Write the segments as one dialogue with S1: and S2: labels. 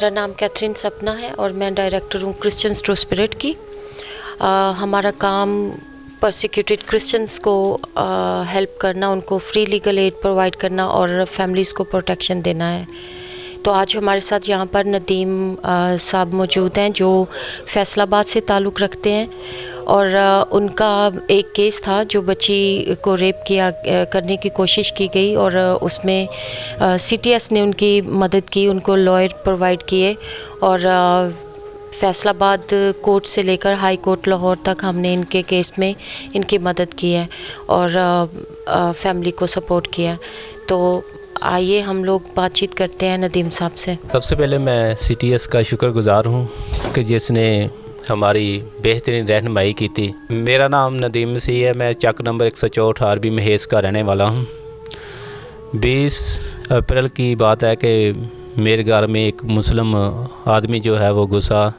S1: मेरा नाम कैथरीन सपना है और मैं डायरेक्टर हूँ क्रिश्चियंस ट्रू स्पिरिट की। हमारा काम परसिक्यूटेड क्रिश्चियंस को हेल्प करना, उनको फ्री लीगल एड प्रोवाइड करना और फैमिलीज़ को प्रोटेक्शन देना है। तो आज हमारे साथ यहाँ पर नदीम साहब मौजूद हैं जो फैसलाबाद से ताल्लुक़ रखते हैं और उनका एक केस था जो बच्ची को रेप करने की कोशिश की गई और उसमें CTS ने उनकी मदद की, उनको लॉयर प्रोवाइड किए और फैसलाबाद कोर्ट से लेकर हाई कोर्ट लाहौर तक हमने इनके केस में इनकी मदद की है और फैमिली को सपोर्ट किया। तो आइए हम लोग बातचीत करते हैं नदीम साहब से। सबसे
S2: पहले मैं CTS का शुक्रगुज़ार हूँ कि जिसने हमारी बेहतरीन रहनुमाई की थी। मेरा नाम नदीम मसीह है, मैं चक नंबर 164 आरबी महेश का रहने वाला हूँ। 20 अप्रैल की बात है कि मेरे घर में एक मुस्लिम आदमी जो है वो घुसा,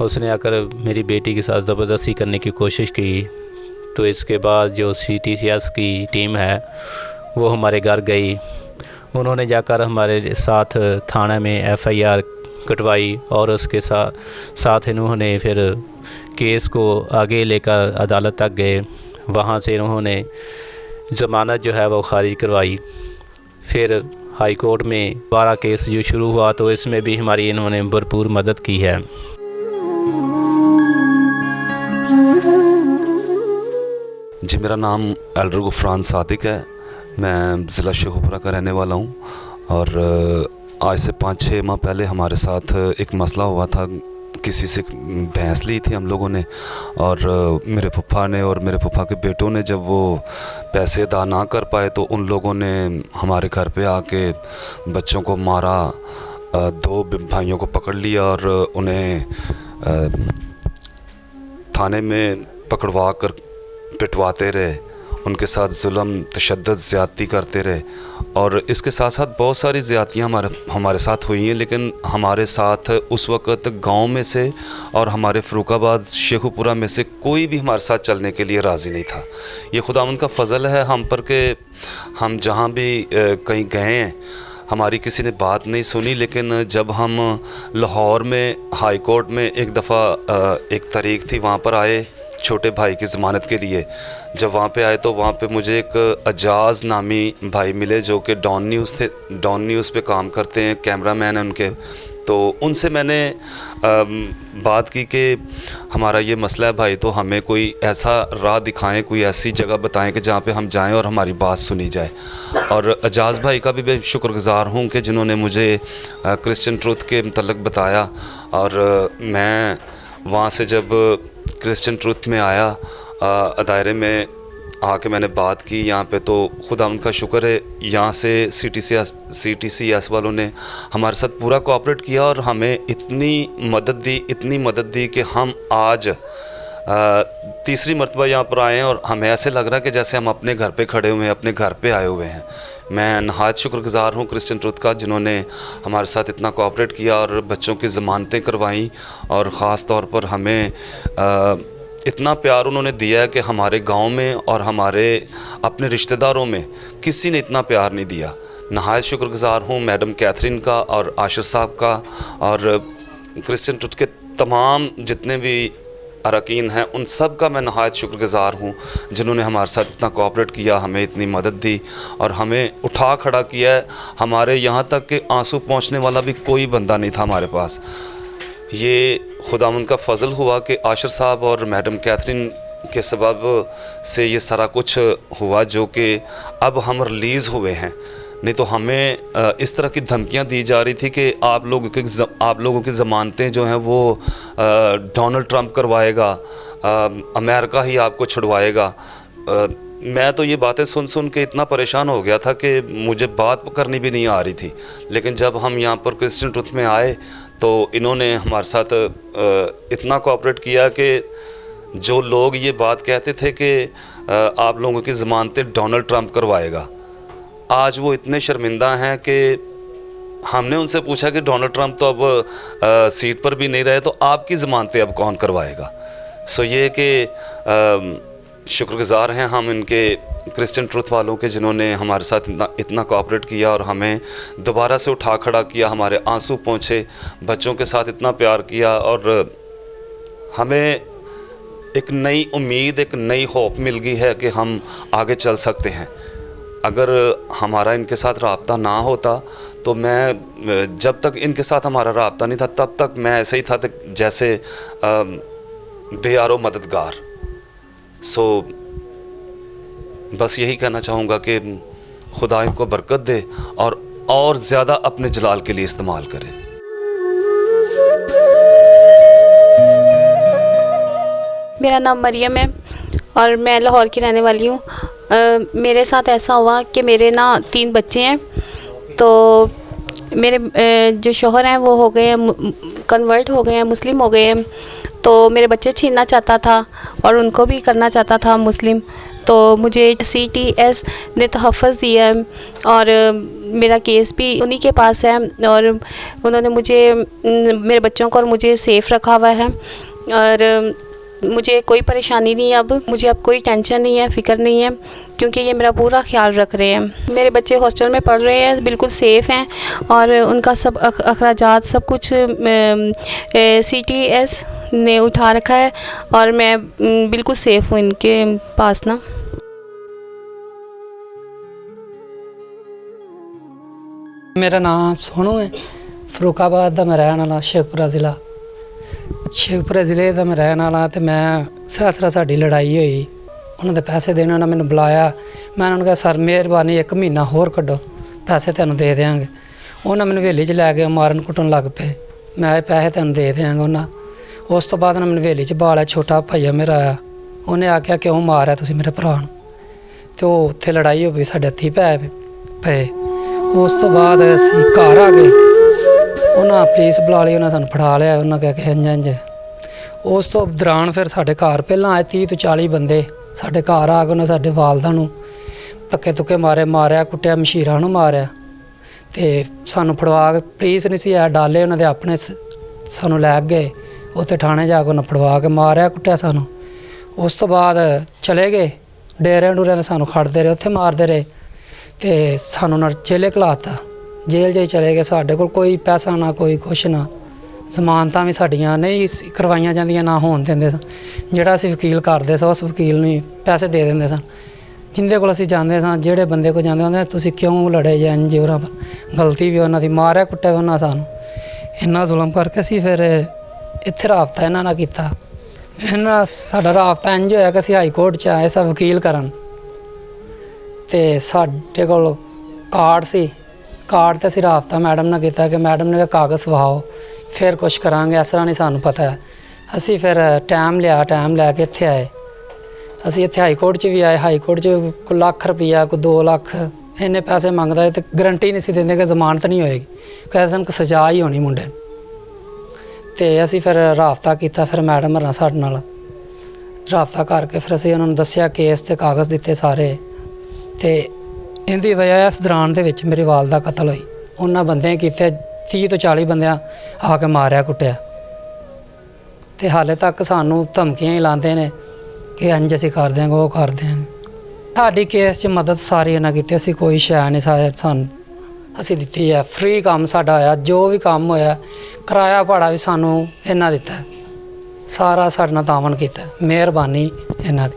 S2: उसने आकर मेरी बेटी के साथ ज़बरदस्ती करने की कोशिश की। तो इसके बाद जो CTCS की टीम है वो हमारे घर गई, उन्होंने जाकर हमारे साथ थाने में FIR कटवाई और उसके साथ इन्होंने फिर केस को आगे लेकर अदालत तक गए। वहाँ से इन्होंने ज़मानत जो है वो खारिज करवाई। फिर हाई कोर्ट में 12 केस जो शुरू हुआ तो इसमें भी हमारी इन्होंने भरपूर मदद की है।
S3: जी, मेरा नाम एल्डर गुफरान सादिक है, मैं ज़िला शेखुपुरा का रहने वाला हूँ और आज से 5-6 माह पहले हमारे साथ एक मसला हुआ था। किसी से बहस ली थी हम लोगों ने और मेरे फूफा ने और मेरे फूफा के बेटों ने जब वो पैसे अदा ना कर पाए तो उन लोगों ने हमारे घर पे आके बच्चों को मारा, 2 भाइयों को पकड़ लिया और उन्हें थाने में पकड़वा कर पिटवाते रहे, उनके साथ जुल्म तशद्दुद ज़्यादती करते रहे। और इसके साथ साथ बहुत सारी ज़्यादतियाँ हमारे साथ हुई हैं, लेकिन हमारे साथ उस वक़्त गांव में से और हमारे फ़रुखाबाद शेखुपुरा में से कोई भी हमारे साथ चलने के लिए राज़ी नहीं था। ये खुदावंद का फ़ज़ल है हम पर कि हम जहाँ भी कहीं गए हैं हमारी किसी ने बात नहीं सुनी। लेकिन जब हम लाहौर में हाई कोर्ट में एक दफ़ा एक तारीख थी, वहाँ पर आए छोटे भाई की ज़मानत के लिए। जब वहाँ पे आए तो वहाँ पे मुझे एक अजाज़ नामी भाई मिले जो कि डॉन न्यूज़ पे काम करते हैं, कैमरामैन हैं उनके। तो उनसे मैंने बात की कि हमारा ये मसला है भाई, तो हमें कोई ऐसा राह दिखाएं, कोई ऐसी जगह बताएं कि जहाँ पे हम जाएं और हमारी बात सुनी जाए। और अजाज़ भाई का भी मैं शुक्रगुज़ार हूँ कि जिन्होंने मुझे क्रिश्चियन ट्रूथ के मतलब बताया। और मैं वहाँ से जब क्रिश्चियन ट्रूथ में आया, दायरे में आके मैंने बात की यहाँ पे, तो खुदा उनका शुक्र है यहाँ से CTCS वालों ने हमारे साथ पूरा कोऑपरेट किया और हमें इतनी मदद दी कि हम आज तीसरी मरतबा यहाँ पर आए हैं और हमें ऐसे लग रहा है कि जैसे हम अपने घर पे खड़े हुए हैं, अपने घर पे आए हुए हैं। मैं नहायत शुक्रगुज़ार हूँ क्रिश्चियन ट्रूथ का, जिन्होंने हमारे साथ इतना कोऑपरेट किया और बच्चों की ज़मानतें करवाईं और ख़ास तौर पर हमें इतना प्यार उन्होंने दिया है कि हमारे गांव में और हमारे अपने रिश्तेदारों में किसी ने इतना प्यार नहीं दिया। नहायत शुक्रगुज़ार हूँ मैडम कैथरीन का और आशिर साहब का और क्रिश्चियन ट्रूथ के तमाम जितने भी अरकान हैं उन सब का मैं नहायत शुक्रगुज़ार हूँ, जिन्होंने हमारे साथ इतना कोऑपरेट किया, हमें इतनी मदद दी और हमें उठा खड़ा किया है। हमारे यहाँ तक कि आंसू पहुँचने वाला भी कोई बंदा नहीं था हमारे पास। ये खुदावंद का फ़ज़ल हुआ कि आशिर साहब और मैडम कैथरीन के सबब से ये सारा कुछ हुआ जो कि अब हम रिलीज़ हुए हैं। नहीं तो हमें इस तरह की धमकियां दी जा रही थी कि आप लोगों की ज़मानतें जो हैं वो डोनाल्ड ट्रंप करवाएगा, अमेरिका ही आपको छुड़वाएगा। मैं तो ये बातें सुन के इतना परेशान हो गया था कि मुझे बात करनी भी नहीं आ रही थी। लेकिन जब हम यहाँ पर क्रिश्चियन ट्रूथ में आए तो इन्होंने हमारे साथ इतना कोऑपरेट किया कि जो लोग ये बात कहते थे कि आप लोगों की ज़मानतें डोनाल्ड ट्रंप करवाएगा, आज वो इतने शर्मिंदा हैं कि हमने उनसे पूछा कि डोनाल्ड ट्रंप तो अब सीट पर भी नहीं रहे, तो आपकी ज़मानतें अब कौन करवाएगा। सो ये कि शुक्रगुज़ार हैं हम इनके क्रिश्चियन ट्रुथ वालों के, जिन्होंने हमारे साथ इतना कोऑपरेट किया और हमें दोबारा से उठा खड़ा किया, हमारे आंसू पोंछे, बच्चों के साथ इतना प्यार किया और हमें एक नई उम्मीद, एक नई होप मिल गई है कि हम आगे चल सकते हैं। अगर हमारा इनके साथ राब्ता ना होता तो मैं, जब तक इनके साथ हमारा राब्ता नहीं था तब तक मैं ऐसे ही था जैसे बेयारो मददगार। सो बस यही कहना चाहूँगा कि खुदा इनको बरकत दे और ज़्यादा अपने जलाल के लिए इस्तेमाल करे।
S4: मेरा नाम मरियम है और मैं लाहौर की रहने वाली हूँ। मेरे साथ ऐसा हुआ कि मेरे ना 3 बच्चे हैं, तो मेरे जो शौहर हैं वो हो गए हैं, कन्वर्ट हो गए हैं, मुस्लिम हो गए हैं। तो मेरे बच्चे छीनना चाहता था और उनको भी करना चाहता था मुस्लिम। तो मुझे CTS ने तहफ़्फ़ुज़ दिया है और मेरा केस भी उन्हीं के पास है और उन्होंने मेरे बच्चों को और मुझे सेफ़ रखा हुआ है और मुझे कोई परेशानी नहीं है। अब मुझे कोई टेंशन नहीं है, फ़िक्र नहीं है, क्योंकि ये मेरा पूरा ख्याल रख रहे हैं। मेरे बच्चे हॉस्टल में पढ़ रहे हैं, बिल्कुल सेफ़ हैं और उनका सब अखराजात सब कुछ CTS ने उठा रखा है और मैं बिल्कुल सेफ़ हूँ इनके पास ना।
S5: मेरा नाम सोनू है, फरूखाबाद का मैं रहने वाला, शेखपुरा ज़िले का मैं रहने वाला। तो मैं सरासरा साड़ी लड़ाई हुई, उन्होंने पैसे देने, उन्होंने मैंने बुलाया। मैं उन्होंने कहा सर मेहरबानी 1 महीना होर कड्डो, पैसे तेन दे देंगे। उन्होंने मैंने हवेली च लै गए, मारन कुटन लग पे। मैं पैसे तेन दे देंगे उन्हें। उस तो बाद उन्होंने मैंने हवेली च बालिया, छोटा भाईया मेरा आया, उन्हें आख्या क्यों मारिया तुसीं मेरे भरा नूं। तो उत्थे लड़ाई हो गई, साढ़े हत्थी पे। उस तो बाद असीं घर आ गए, उन्हें पुलिस बुला ली, उन्हें सानूं फड़ा लिया, उन्हें कहा कि इंज। उस तो दौरान फिर साढ़े घर पहलां आए 30 तो 40 बंदे साढ़े घर आ गए। उन्हें साढ़े वालदा नूं धक्के धुक्के मारिया, कुट्टिया, मशीरां नूं मारिया ते सानूं फड़वा के पुलिस नहीं सी आया, डाले उन्होंने अपने सानूं लै गए उत्थे थाने जाके उन्हें फड़वा के मारिया, कुट्टिया सानूं। उस तो बाद चले गए डेरे डूरे ते सानूं खड़दे रहे, उत्थे मारदे रहे ते सानूं ना जेले घलाता, जेल च चले गए। साढ़े कोल कोई पैसा ना कोई कुछ ना, जमानतां भी साडियां नहीं करवाइयां जांदियां, ना होण दिंदे सन। जिहड़ा असीं वकील करदे सन उस वकील नूं पैसे दे दिंदे सन। जिंदे कोल असीं जांदे सन, जेहड़े बंदे कोल जांदे होंदे तुसीं क्यों लड़े जे इंज, उहरां गलती भी उन्हां दी, मारिया कुट्टिया उन्हां सानूं। इन्ना जुल्म करके असीं फिर इत्थे राबता इन्हां नाल कीता। इन्हां साडा राबता इंज होया कि असीं हाई कोर्ट च आए सां वकील करन, ते साडे कोल कार्ड सी, कार्ड ते असीं राबता मैडम नाल कीता कि मैडम ने कागज़ सवाओ फिर कुछ करांगे, इस तरह नहीं सानूं पता है। असीं फिर टाइम लैके इत्थे आए। असीं इत्थे हाई कोर्ट च भी आए, हाई कोर्ट च कोई लाख रुपया, कोई 2 लाख इन्ने पैसे मंगदा है, ते गरंटी नहीं सी दिंदे कि जमानत नहीं होएगी, कहदे सन कि सजा ही होनी मुंडे नूं। ते असीं फिर राबता कीता, फिर मैडम हरां साडे नाल राबता करके फिर असीं उन्हां नूं दस्सिया, केस ते कागज़ दित्ते सारे। ते इंदी वजह इस दौरान दे विच मेरी वालदा कतल होई। उन्हां बंदे कीते 30 तो 40 बंदियां आके मारिया कुट्टिया, ते हाले तक सानूं धमकियां ही लांदे ने कि इंज असीं कर देंगे, वो कर देंगे। साडी केस च मदद सारी इन्हां कीती, असीं कोई शै नहीं सानूं असीं दित्ती है। फ्री कम्म साडा होया, जो भी कम्म होया, किराया भाड़ा भी सानूं इन्हां दित्ता, सारा साडे नाल तावन कीता। मेहरबानी इन्हां दी।